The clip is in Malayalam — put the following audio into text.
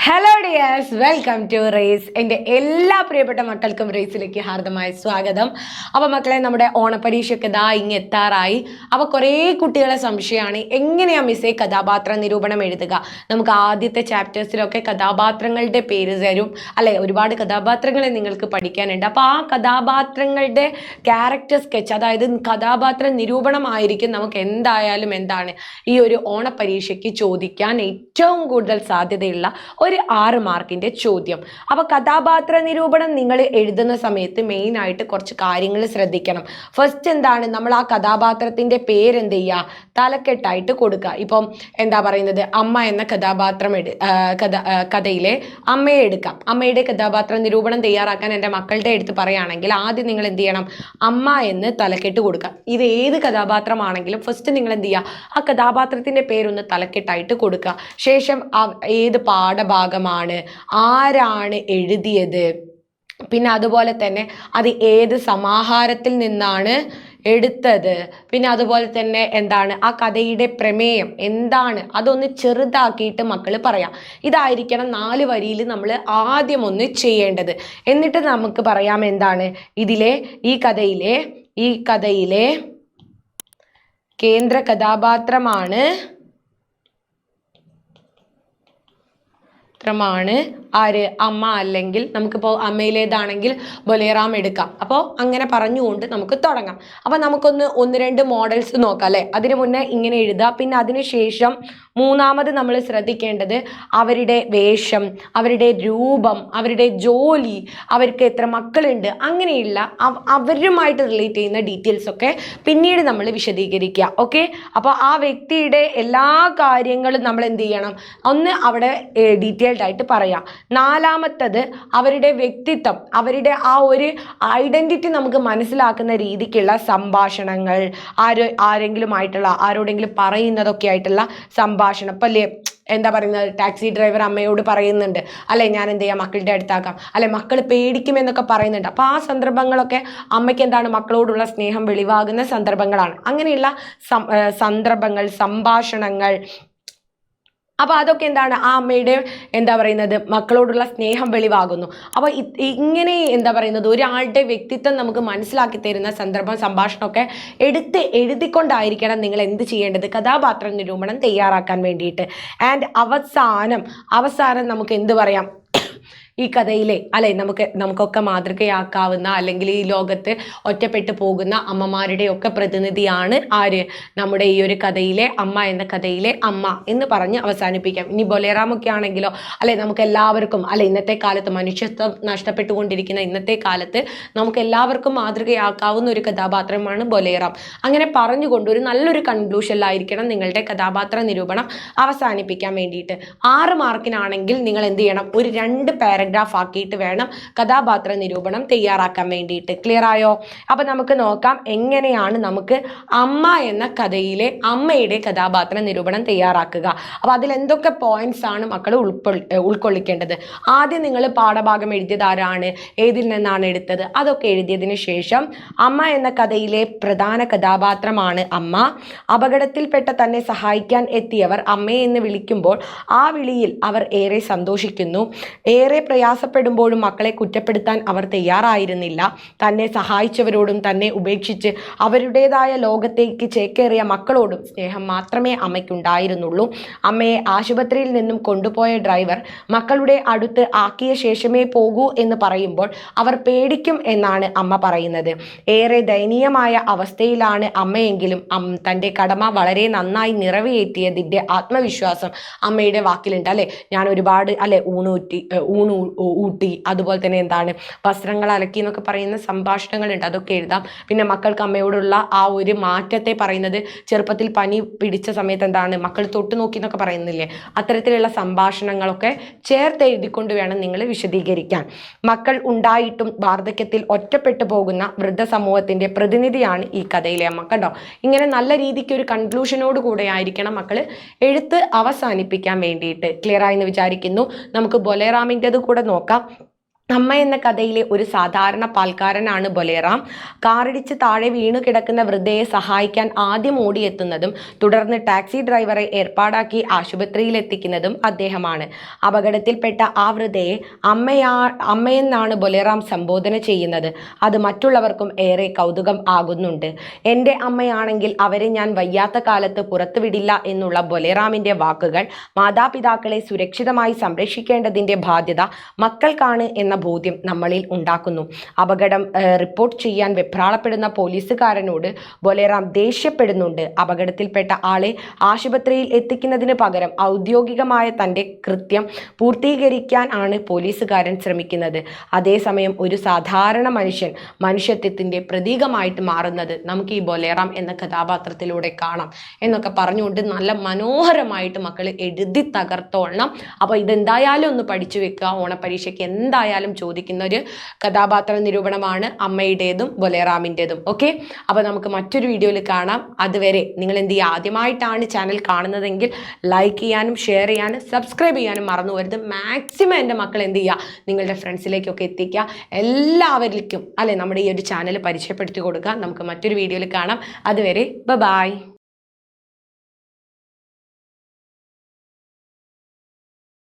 Hello dears, welcome to race. എൻ്റെ എല്ലാ പ്രിയപ്പെട്ട മക്കൾക്കും റേസിലേക്ക് ഹാർദമായ സ്വാഗതം. അപ്പോൾ മക്കളെ, നമ്മുടെ ഓണപ്പരീക്ഷയ്ക്ക് ഇങ്ങ് എത്താറായി. അപ്പോൾ കുറേ കുട്ടികളെ സംശയമാണ്, എങ്ങനെയാണ് മിസ്സേ കഥാപാത്ര നിരൂപണം എഴുതുക? നമുക്ക് ആദ്യത്തെ ചാപ്റ്റേഴ്സിലൊക്കെ കഥാപാത്രങ്ങളുടെ പേര് തരും അല്ലെ, ഒരുപാട് കഥാപാത്രങ്ങളെ നിങ്ങൾക്ക് പഠിക്കാനുണ്ട്. അപ്പോൾ ആ കഥാപാത്രങ്ങളുടെ ക്യാരക്ടർ സ്കെച്ച്, അതായത് കഥാപാത്ര നിരൂപണമായിരിക്കും നമുക്ക് എന്തായാലും ഈ ഒരു ഓണപ്പരീക്ഷയ്ക്ക് ചോദിക്കാൻ ഏറ്റവും കൂടുതൽ സാധ്യതയുള്ള ഒരു 6 മാർക്കിന്റെ ചോദ്യം. അപ്പോൾ കഥാപാത്ര നിരൂപണം നിങ്ങൾ എഴുതുന്ന സമയത്ത് മെയിൻ ആയിട്ട് കുറച്ച് കാര്യങ്ങൾ ശ്രദ്ധിക്കണം. ഫസ്റ്റ് എന്താണ്, നമ്മൾ ആ കഥാപാത്രത്തിന്റെ പേര് എന്ത് ചെയ്യുക, തലക്കെട്ടായിട്ട് കൊടുക്കുക. ഇപ്പം എന്താ പറയുന്നത്, അമ്മ എന്ന കഥാപാത്രം കഥയിലെ അമ്മയെ എടുക്കാം. അമ്മയുടെ കഥാപാത്ര നിരൂപണം തയ്യാറാക്കാൻ എൻ്റെ മക്കളുടെ അടുത്ത് പറയുകയാണെങ്കിൽ ആദ്യം നിങ്ങൾ എന്ത് ചെയ്യണം, അമ്മ എന്ന് തലക്കെട്ട് കൊടുക്കുക. ഇത് ഏത് കഥാപാത്രമാണെങ്കിലും ഫസ്റ്റ് നിങ്ങൾ എന്ത് ചെയ്യുക, ആ കഥാപാത്രത്തിന്റെ പേരൊന്ന് തലക്കെട്ടായിട്ട് കൊടുക്കുക. ശേഷം ഏത് പാഠഭാഗമാണ്, ആരാണ് എഴുതിയത്, പിന്നെ അതുപോലെ തന്നെ അത് ഏത് സമാഹാരത്തിൽ നിന്നാണ് എടുത്തത്, പിന്നെ അതുപോലെ തന്നെ എന്താണ് ആ കഥയുടെ പ്രമേയം എന്താണ്, അതൊന്ന് ചെറുതാക്കിയിട്ട് മക്കൾ പറയാം. ഇതായിരിക്കണം 4 വരിയിൽ നമ്മൾ ആദ്യം ഒന്ന് ചെയ്യേണ്ടത്. എന്നിട്ട് നമുക്ക് പറയാം എന്താണ് ഈ കഥയിലെ കേന്ദ്ര കഥാപാത്രമാണ് ആര്, അമ്മ. അല്ലെങ്കിൽ നമുക്കിപ്പോൾ അമ്മയിലേതാണെങ്കിൽ ബൊലേറാം എടുക്കാം. അപ്പോൾ അങ്ങനെ പറഞ്ഞുകൊണ്ട് നമുക്ക് തുടങ്ങാം. അപ്പോൾ നമുക്കൊന്ന് 1-2 മോഡൽസ് നോക്കാം അല്ലേ. അതിനു മുന്നേ ഇങ്ങനെ എഴുതുക. പിന്നെ അതിനുശേഷം മൂന്നാമത് നമ്മൾ ശ്രദ്ധിക്കേണ്ടത് അവരുടെ വേഷം, അവരുടെ രൂപം, അവരുടെ ജോലി, അവർക്ക് എത്ര മക്കളുണ്ട്, അങ്ങനെയുള്ള അവരുമായിട്ട് റിലേറ്റ് ചെയ്യുന്ന ഡീറ്റെയിൽസ് ഒക്കെ പിന്നീട് നമ്മൾ വിശദീകരിക്കുക. ഓക്കെ. അപ്പോൾ ആ വ്യക്തിയുടെ എല്ലാ കാര്യങ്ങളും നമ്മൾ എന്ത് ചെയ്യണം, ഒന്ന് അവിടെ ഡീറ്റെയിൽഡ് ആയിട്ട് പറയാം. നാലാമത്തത് അവരുടെ വ്യക്തിത്വം, അവരുടെ ആ ഒരു ഐഡന്റിറ്റി നമുക്ക് മനസ്സിലാക്കുന്ന രീതിക്കുള്ള സംഭാഷണങ്ങൾ, ആരോടെങ്കിലും പറയുന്നതൊക്കെ ആയിട്ടുള്ള സംഭാഷണം. ഇപ്പം എന്താ പറയുന്നത്, ടാക്സി ഡ്രൈവർ അമ്മയോട് പറയുന്നുണ്ട് അല്ലെ, ഞാൻ എന്ത് ചെയ്യാം, മക്കളുടെ അടുത്താക്കാം, അല്ലെ മക്കൾ പേടിക്കുമെന്നൊക്കെ പറയുന്നുണ്ട്. അപ്പോൾ ആ സന്ദർഭങ്ങളൊക്കെ അമ്മയ്ക്ക് എന്താണ്, മക്കളോടുള്ള സ്നേഹം വെളിവാകുന്ന സന്ദർഭങ്ങളാണ്. അങ്ങനെയുള്ള സന്ദർഭങ്ങൾ, സംഭാഷണങ്ങൾ, അപ്പോൾ അതൊക്കെ എന്താണ്, ആ അമ്മയുടെ എന്താ പറയുന്നത് മക്കളോടുള്ള സ്നേഹം വെളിവാകുന്നു. അപ്പോൾ ഇങ്ങനെ എന്താ പറയുന്നത് ഒരാളുടെ വ്യക്തിത്വം നമുക്ക് മനസ്സിലാക്കി തരുന്ന സന്ദർഭം, സംഭാഷണമൊക്കെ എഴുതിക്കൊണ്ടായിരിക്കണം നിങ്ങൾ എന്ത് ചെയ്യേണ്ടത്, കഥാപാത്ര നിരൂപണം തയ്യാറാക്കാൻ വേണ്ടിയിട്ട്. ആൻഡ് അവസാനം നമുക്ക് എന്ത് പറയാം, ഈ കഥയിലെ അല്ലെ നമുക്കൊക്കെ മാതൃകയാക്കാവുന്ന, അല്ലെങ്കിൽ ഈ ലോകത്ത് ഒറ്റപ്പെട്ടു പോകുന്ന അമ്മമാരുടെ ഒക്കെ പ്രതിനിധിയാണ് ആര്, നമ്മുടെ ഈ ഒരു കഥയിലെ അമ്മ എന്ന കഥയിലെ അമ്മ എന്ന് പറഞ്ഞ് അവസാനിപ്പിക്കാം. ഇനി ബൊലേറാമൊക്കെ ആണെങ്കിലോ, അല്ലെ നമുക്ക് എല്ലാവർക്കും, അല്ലെ ഇന്നത്തെ കാലത്ത് മനുഷ്യത്വം നഷ്ടപ്പെട്ടുകൊണ്ടിരിക്കുന്ന ഇന്നത്തെ കാലത്ത് നമുക്ക് എല്ലാവർക്കും മാതൃകയാക്കാവുന്ന ഒരു കഥാപാത്രമാണ് ബൊലേറാം. അങ്ങനെ പറഞ്ഞുകൊണ്ട് ഒരു നല്ലൊരു കൺക്ലൂഷനിലായിരിക്കണം നിങ്ങളുടെ കഥാപാത്ര നിരൂപണം അവസാനിപ്പിക്കാൻ വേണ്ടിയിട്ട്. 6 മാർക്കിനാണെങ്കിൽ നിങ്ങൾ എന്ത് ചെയ്യണം, ഒരു 2 പാരഗ്രാഫ് ആക്കിയിട്ട് വേണം കഥാപാത്ര നിരൂപണം തയ്യാറാക്കാൻ വേണ്ടിയിട്ട്. ക്ലിയർ ആയോ? അപ്പൊ നമുക്ക് നോക്കാം എങ്ങനെയാണ് നമുക്ക് അമ്മ എന്ന കഥയിലെ അമ്മയുടെ കഥാപാത്ര നിരൂപണം തയ്യാറാക്കുക. അപ്പൊ അതിൽ എന്തൊക്കെ പോയിന്റ്സ് ആണ് മക്കൾ ഉൾക്കൊള്ളിക്കേണ്ടത്. ആദ്യം നിങ്ങൾ പാഠഭാഗം എഴുതിയത് ആരാണ്, ഏതിൽ നിന്നാണ് എടുത്തത്, അതൊക്കെ എഴുതിയതിനു ശേഷം അമ്മ എന്ന കഥയിലെ പ്രധാന കഥാപാത്രമാണ് അമ്മ. അപകടത്തിൽപ്പെട്ട തന്നെ സഹായിക്കാൻ എത്തിയവർ അമ്മയെ എന്ന് വിളിക്കുമ്പോൾ ആ വിളിയിൽ അവർ ഏറെ സന്തോഷിക്കുന്നു. ഏറെ പ്രയാസപ്പെടുമ്പോഴും മക്കളെ കുറ്റപ്പെടുത്താൻ അവർ തയ്യാറായിരുന്നില്ല. തന്നെ സഹായിച്ചവരോടും തന്നെ ഉപേക്ഷിച്ച് അവരുടേതായ ലോകത്തേക്ക് ചേക്കേറിയ മക്കളോടും സ്നേഹം മാത്രമേ അമ്മയ്ക്കുണ്ടായിരുന്നുള്ളൂ. അമ്മയെ ആശുപത്രിയിൽ നിന്നും കൊണ്ടുപോയ ഡ്രൈവർ മക്കളുടെ അടുത്ത് ആക്കിയ ശേഷമേ പോകൂ എന്ന് പറയുമ്പോൾ അവർ പേടിക്കും എന്നാണ് അമ്മ പറയുന്നത്. ഏറെ ദയനീയമായ അവസ്ഥയിലാണ് അമ്മയെങ്കിലും തൻ്റെ കടമ വളരെ നന്നായി നിറവേറ്റിയതിൻ്റെ ആത്മവിശ്വാസം അമ്മയുടെ വാക്കിലുണ്ട്. അല്ലെ, ഞാൻ ഒരുപാട് ഊട്ടി, അതുപോലെ തന്നെ എന്താണ് വസ്ത്രങ്ങൾ അലക്കി എന്നൊക്കെ പറയുന്ന സംഭാഷണങ്ങളുണ്ട്, അതൊക്കെ എഴുതാം. പിന്നെ മക്കൾക്ക് അമ്മയോടുള്ള ആ ഒരു മാറ്റത്തെ പറയുന്നത്, ചെറുപ്പത്തിൽ പനി പിടിച്ച സമയത്ത് എന്താണ് മക്കൾ തൊട്ട് നോക്കി എന്നൊക്കെ പറയുന്നില്ലേ, അത്തരത്തിലുള്ള സംഭാഷണങ്ങളൊക്കെ ചേർത്ത് എഴുതിക്കൊണ്ട് വേണം നിങ്ങൾ വിശദീകരിക്കാൻ. മക്കൾ ഉണ്ടായിട്ടും വാർദ്ധക്യത്തിൽ ഒറ്റപ്പെട്ടു പോകുന്ന വൃദ്ധസമൂഹത്തിന്റെ പ്രതിനിധിയാണ് ഈ കഥയിലെ അമ്മ. കണ്ടോ, ഇങ്ങനെ നല്ല രീതിക്ക് ഒരു കൺക്ലൂഷനോട് കൂടെ ആയിരിക്കണം മക്കൾ എഴുത്ത് അവസാനിപ്പിക്കാൻ വേണ്ടിയിട്ട്. ക്ലിയർ ആയെന്ന് വിചാരിക്കുന്നു. നമുക്ക് ബൊലേറാമിൻ്റെത് കൂടെ നോക്കാം. അമ്മ എന്ന കഥയിലെ ഒരു സാധാരണ പാൽക്കാരനാണ് ബൊലേറാം. കാറിടിച്ച് താഴെ വീണു കിടക്കുന്ന വൃദ്ധയെ സഹായിക്കാൻ ആദ്യം ഓടിയെത്തുന്നതും തുടർന്ന് ടാക്സി ഡ്രൈവറെ ഏർപ്പാടാക്കി ആശുപത്രിയിൽ എത്തിക്കുന്നതും അദ്ദേഹമാണ്. അപകടത്തിൽപ്പെട്ട ആ വൃദ്ധയെ അമ്മയെന്നാണ് ബൊലേറാം സംബോധന ചെയ്യുന്നത്. അത് മറ്റുള്ളവർക്കും ഏറെ കൗതുകം ആകുന്നുണ്ട്. എൻ്റെ അമ്മയാണെങ്കിൽ അവരെ ഞാൻ വയ്യാത്ത കാലത്ത് പുറത്തുവിടില്ല എന്നുള്ള ബൊലേറാമിൻ്റെ വാക്കുകൾ മാതാപിതാക്കളെ സുരക്ഷിതമായി സംരക്ഷിക്കേണ്ടതിൻ്റെ ബാധ്യത മക്കൾക്കാണ് എന്ന ബോധ്യം നമ്മളിൽ ഉണ്ടാക്കുന്നു. അപകടം റിപ്പോർട്ട് ചെയ്യാൻ വെപ്രാളപ്പെടുന്ന പോലീസുകാരനോട് ബൊലേറാം ദേഷ്യപ്പെടുന്നുണ്ട്. അപകടത്തിൽപ്പെട്ട ആളെ ആശുപത്രിയിൽ എത്തിക്കുന്നതിന് പകരം ഔദ്യോഗികമായ തൻ്റെ കൃത്യം പൂർത്തീകരിക്കാൻ ആണ് പോലീസുകാരൻ ശ്രമിക്കുന്നത്. അതേസമയം ഒരു സാധാരണ മനുഷ്യൻ മനുഷ്യത്വത്തിൻ്റെ പ്രതീകമായിട്ട് മാറുന്നത് നമുക്ക് ഈ ബൊലേറാം എന്ന കഥാപാത്രത്തിലൂടെ കാണാം എന്നൊക്കെ പറഞ്ഞുകൊണ്ട് നല്ല മനോഹരമായിട്ട് മക്കൾ എഴുതി തകർത്തോളണം. അപ്പോൾ ഇതെന്തായാലും ഒന്ന് പഠിച്ചു വെക്കുക. ഓണപ്പരീക്ഷയ്ക്ക് എന്തായാലും ചോദിക്കുന്ന ഒരു കഥാപാത്ര നിരൂപണമാണ് അമ്മയുടേതും ബൊലേറാമിൻ്റെതും. ഓക്കെ, അപ്പോൾ നമുക്ക് മറ്റൊരു വീഡിയോയിൽ കാണാം. അതുവരെ നിങ്ങൾ എന്ത് ചെയ്യുക, ആദ്യമായിട്ടാണ് ചാനൽ കാണുന്നതെങ്കിൽ ലൈക്ക് ചെയ്യാനും ഷെയർ ചെയ്യാനും സബ്സ്ക്രൈബ് ചെയ്യാനും മറന്നു പോകരുത്. മാക്സിമം എൻ്റെ മക്കൾ എന്ത് ചെയ്യുക, നിങ്ങളുടെ ഫ്രണ്ട്സിലേക്കൊക്കെ എത്തിക്കുക. എല്ലാവരിലേക്കും നമ്മുടെ ഈ ഒരു ചാനൽ പരിചയപ്പെടുത്തി കൊടുക്കുക. നമുക്ക് മറ്റൊരു വീഡിയോയിൽ കാണാം. അതുവരെ ബൈ.